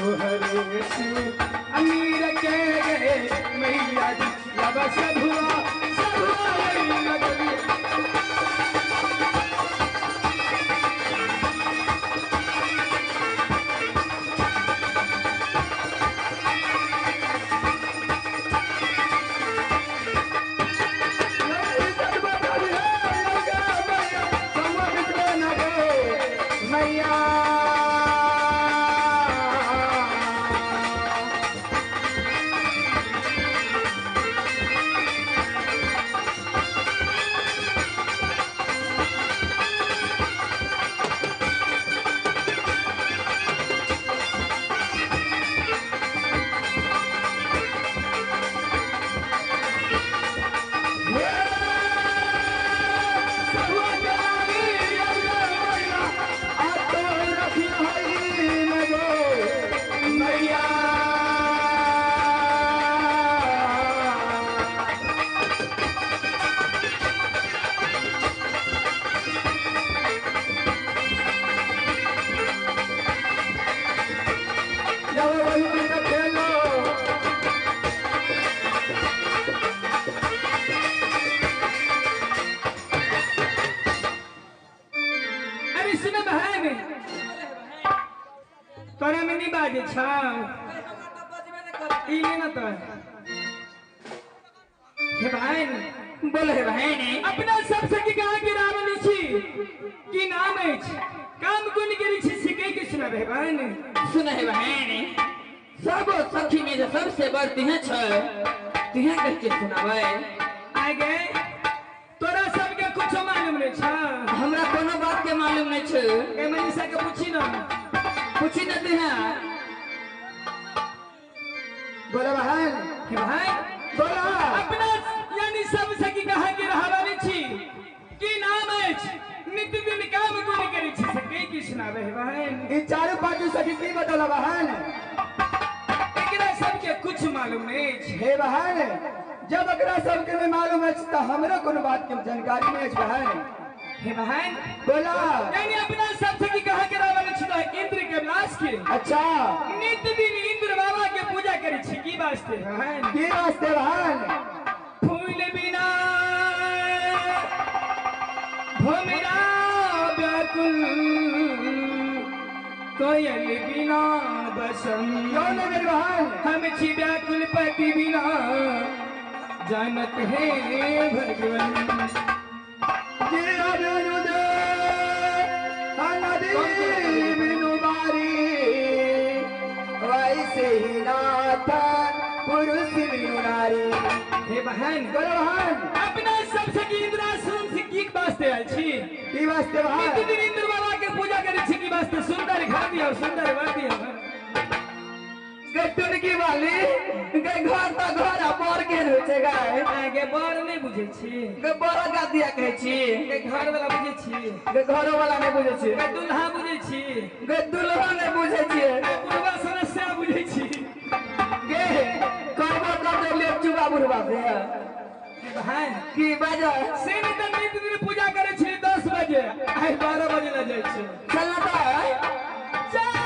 तोहरे से अमीर के गए मैया जी लब सधुआ तोरा में नहीं बाजे छाओ इले ना तो हे बहन बोल हे बहन अपना सबसे की कहा कि रावण छी की नाम है काम कोन करी छी सिखे के सुना हे बहन सुन हे बहन सब सखी में जो सबसे बढ़ती है छ तिहे कह के सुनावे आगे तोरा सब के कुछ मालूम नहीं छ हमरा कोनो बात के मालूम नहीं छ ए मनीषा के पूछी ना पूछी देते हैं बोला बहन हे बहन बोला अपना यानी सब सखी कहा के रहवानी छी की नाम है नित्य दिन काम कोन करी छी सके की सुनावे हे बहन ई चारों पांचों सखी की बतला बहन एकरा सब के कुछ मालूम नहीं हे बहन जब एकरा सब के में मालूम है त हमरो कोनो बात के जानकारी नहीं है बहन हे बहन बोला यानी अपना सब सखी कहा के रहवानी छी इंद्र के विलास के अच्छा नित्य दिन इंद्र बाबा के पूजा करी छी की वास्ते बहन की वास्ते बहन फूल बिना भोमरा व्याकुल कोयल बिना बसम कौन है मेरी बहन हम छी व्याकुल पति बिना जानत है भगवान वैसे ही नाथ पुरुष नारी हे बहन बोलो बहन अपना सबसे की इंद्रासन से की वास्ते आल छी की वास्ते बहन दिन इंद्र बाबा के पूजा करे छी की वास्ते सुंदर घर दिया सुंदर वर दिया गटुन की वाली के घर त घर पर के होय छै गाय आगे बर नहीं बुझे छी के बर का दिया कहे छी के घर वाला बुझे छी के घरो वाला नहीं बुझे छी के दुल्हा बुझे छी के दुल्हा नहीं बुझे छी बुढ़वा समस्या बुझे छी गे करबो कर दे ले चुबा बुढ़वा से बहन की बाजा से ने त नित्य दिन पूजा करे छी 10 बजे आई 12 बजे ल जाय छी चल ना त चल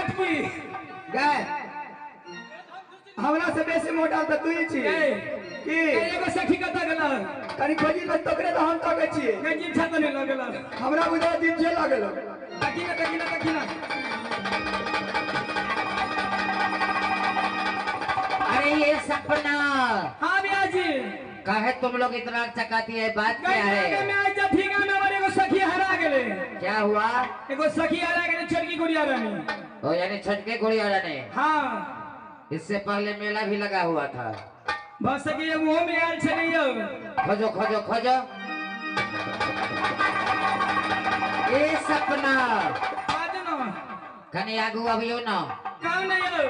लटकी गए हमरा से बेसी मोटा तो तू ही छी की एगो सखी कत गेल कनी खोजी कर तकरे तो हम तके छी के जीव छत नहीं लगल हमरा बुझा दिन जे लागल तकिना अरे ये सपना हां भैया जी काहे तुम लोग इतना चकाती है, बात क्या गए में है? आज जफीगा में हमारे एगो सखी हरा गेले क्या हुआ? एगो सखी हरा गेले छोटकी गुड़िया रानी ओ यानी छटके गुड़िया ने। हाँ इससे पहले मेला भी लगा हुआ था। बस सखी ये मुंह में आयल छलियो खोजो खोजो खोजो। ये सपना आज न कनी आगू अभियो न काम नहीं हो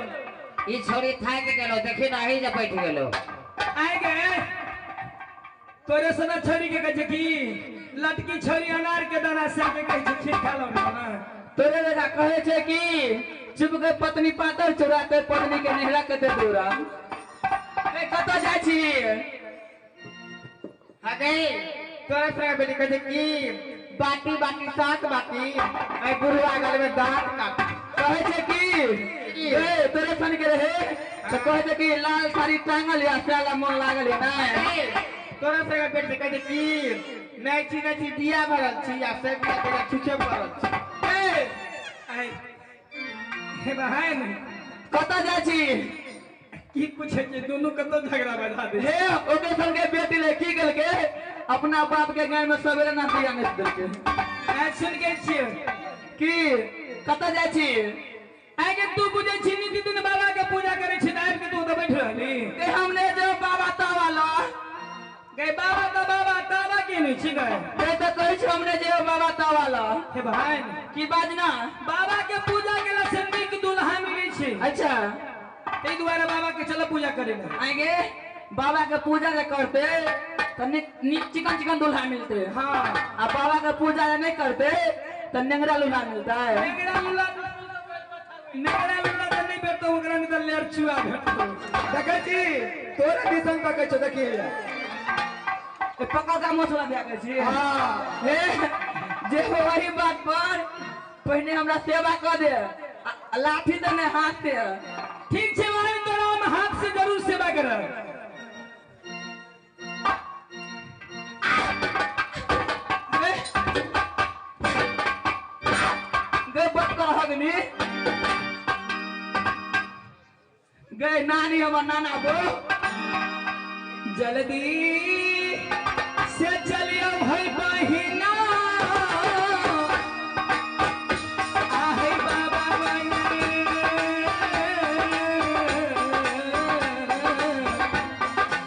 ई छोरी थाक गेलो, देखी ना ही जब बैठ गेलो। आए गए तोरे सना छोरी के कहे की लटकी छोरी अनार के दाना से के कहे खीर खा लो ना तोरे जगह कहे छे कि चुप के पत्नी पातर चोरा के पत्नी के नेहरा के दे दूरा ए कत जाय छी अगे तोरे से बेटी कहे कि बाटी बाटी सात बाटी ए बुढ़वा गल में दांत काट कहे छे कि ए तोरे सन के रहे तो कहे छे कि लाल साड़ी टांगल या साला मन लागल है ना तोरे से बेटी कहे कि नहीं छी दिया भरल छी या से बिया छुछे भरल छी ए आई हे बहन कत जाय छी की कुछ है दोनों कतो झगड़ा बढ़ा दे हे ओके सन के बेटी ले की गल के अपना बाप के गाय में सवेरे ना दिया नहीं दे के आज सुन के छियो की कत जाय छी आए के तू बुझे छी नीति दिन बाबा के पूजा करे छी दार के तू तो बैठ रहली ते हमने जो बाबा तावाला गए बाबा तावा के नहीं छी गए ते तो कहि छी हमने जो बाबा तावाला हे बहन की बाजना बाबा के पूजा के ला संदी के दुल्हा मिले छी अच्छा ते द्वारा बाबा के चलो पूजा करे आएंगे बाबा के पूजा जे करते तो चिकन दूल्हा मिलते हां आ बाबा के पूजा जे नहीं करते तो नेंगरा दूल्हा मिलता है नेगड़ा लुला तो नहीं बेटो ओकरा में तो लेर चुआ भेटतो देखे छी तोरे दिसन पके छ देखी ए पक्का का मसला देखे छी हां हे जे वही बात पर पहले हमरा सेवा कर दे लाठी देने हाथ से ठीक छे भाई तोरा हम हाथ से जरूर सेवा करब गए बात कर हगनी गए नानी हमर नाना बो जल्दी से चलियो भाई बहिना आहे बाबा बहिना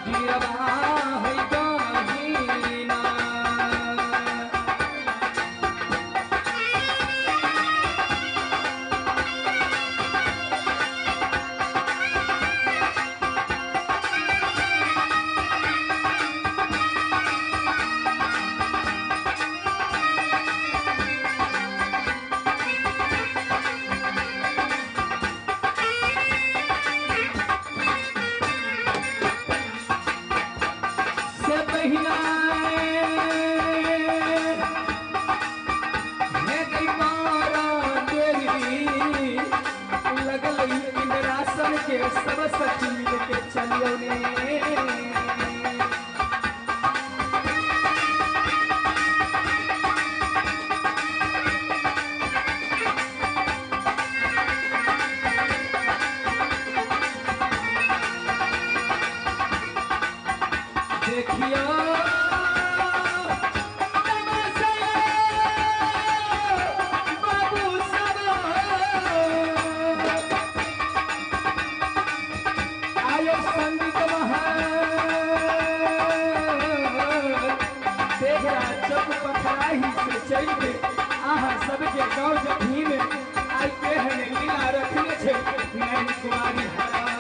गिरवा है बहिना सब सखी मिल के चलियो ने देखियो बाबू सब आयो संगीत महान तेरा चौक पथराही से चल के आहा सबके गांव जभी में आई के है लीला रखने छे नैन कुमारी हरा